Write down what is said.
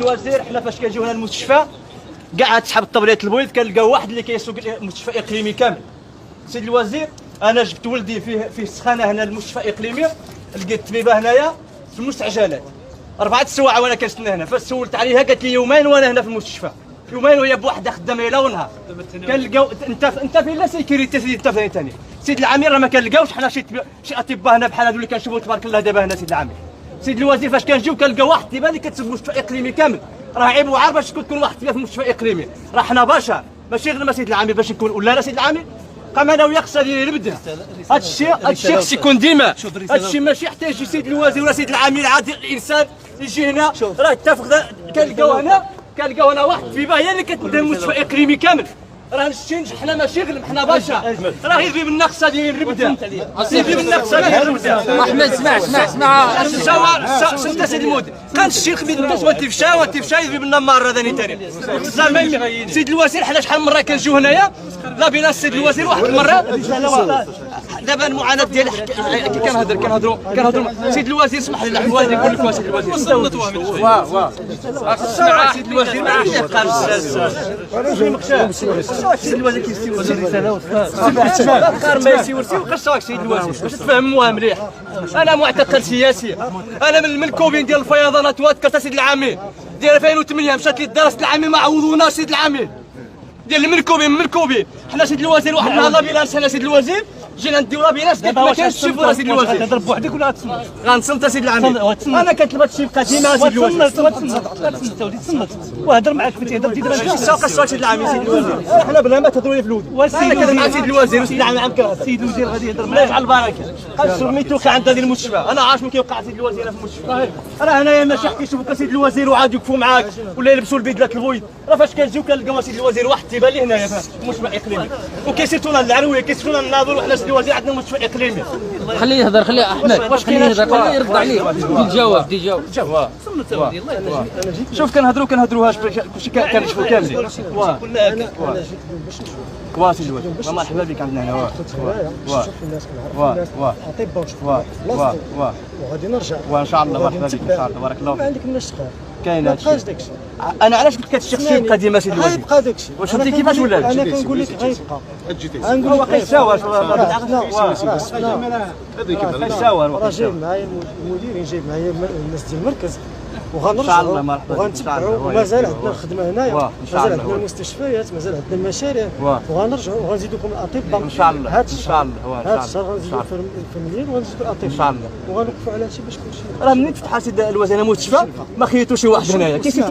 الوزير حنا فاش كنجيو هنا المستشفى كاع تسحب الطبليات البيض كنلقاو واحد اللي كيسوق مستشفى اقليمي كامل. سيد الوزير انا جبت ولدي فيه السخانه هنا المستشفى اقليمي، لقيت الطبيبه هنايا في المستعجلات 4 سوايع وانا كنستنى هنا. فاش سولت عليها قالت لي يومين وانا هنا في المستشفى، يومين وهي بوحده خدامه ليله ونهار. كنلقاو انت فين لا سيكوريتي سيدي انت فين ثاني سيد العمير، راه ما كنلقاوش حنا شي اطباء هنا بحال هادو اللي كنشوفوا تبارك الله دابا هنا. سيد العمير سيد الوزير فاش كنجيو كنلقاو واحد الطبيبه اللي كتسب مستشفى اقليمي كامل، راه عيب وعار باش تكون واحد الطبيبه في مستشفى اقليمي. راه حنا بشر ماشي غير سيد العمير باش نكون ولا لا سيد العمير. قام انا وياك خصني نبدا هذا الشيء خص يكون ديما. هذا الشيء ماشي يحتاج سيد الوزير ولا سيد العمير عادي الانسان يجي هنا. راه اتفق كنلقاو هنا واحد الطبيبه هي اللي كتدير مستشفى اقليمي كامل. راه نشتي حنا ماشي غير حنا بشر، راه يجي منا خصها ديال نبدا يجي منا خصها نبدا. احمد اسمع انت سيد المدير كان الشيخ بيد الناس وتفشى يجي منا مره ثاني سيد الوزير. حنا شحال من مره كنجيو هنايا لا بينا السيد الوزير واحد المره دابا المعاناه ديالي كنهضروا سيد الوزير اسمح لي الوالد يقول لك سيد الوزير واه سيد الوزير ما عرفتش يبقى سيد الوزير كيسير الرساله القرار ما يسيورسي وقصاك سيد الوزير باش تفهموها مليح. انا معتقل سياسي، انا من المنكوبين ديال الفيضانات وذكرت سيد العميد ديال 2008 مشات لي الدراسه العامه ما عوضوناش سيد العميد ديال المنكوبين. حنا سيد الوزير واحد النهار لابيلاس هنا سيد الوزير جينا نديو لابيلاس ما كانش شي فرصه سيد الوزير. تهضر بوحدك ولا غتصمت؟ غنصمت سيد العميد. انا كنطلب هادشي يبقى ديما سيد الوزير. تصمت وهضر معاك فين تهضر تيدير هادشي ساق السؤال سيد العميد. سيد الوزير حنا بلا ما تهضروا لي في الودي انا كنهضر مع سيد الوزير وسيد العميد عم كنهضر. سيد الوزير غادي يهضر معاك يجعل البركه. سميتو عند هذه المستشفى انا عارف من كيوقع سيد الوزير في المستشفى. راه هنايا ماشي كيشوفوك سيد الوزير وعاد يوقفوا معاك ولا يلبسوا البدلات البيض. راه فاش كنجيو كنلقاو سيد الوزير واحد الطبيبه اللي هنايا في المستشفى اقليمي وكيسيرتونا للعرويه كيسيرتونا للناظور وحنا سيد الوزير عندنا مستشفى اقليمي. خليه يهضر خليه احمد خليه يهضر خليه يرد عليه بدي يجاوب. شوف كنهضروهاش كلشي كنشوفوا كاملين. واه سيدي الوزير مرحبا بك عندنا هنا. وغادي نرجع وان شاء الله مرحبا بك ان شاء الله بارك الله فيك. ما عندك مناش تخاف كاين ما هادشي. تبقاش داكشي. انا علاش قلت لك الشخص يبقى ديما سيدي الوزير؟ غيبقى داكشي. واش فهمتي كيفاش ولا لا؟ انا كنقول لك غيبقى. غنقول هو لك كيتساوى راه جايب معايا المديرين جايب معايا الناس ديال المركز ان شاء الله مرحبا وغنتبعوا. ومازال عندنا الخدمه هنايا، مازال عندنا المستشفيات، مازال عندنا المشاريع وغنرجعوا وغنزيدوكم الاطباء ان شاء الله. هذا الشهر غنزيدوا الفنيين وغنزيدوا الاطباء ان شاء الله وغنوقفوا على هادشي باش كلشي. راه منين فتح سيدي الوزير المستشفى ما خيطوا شي واحد هنايا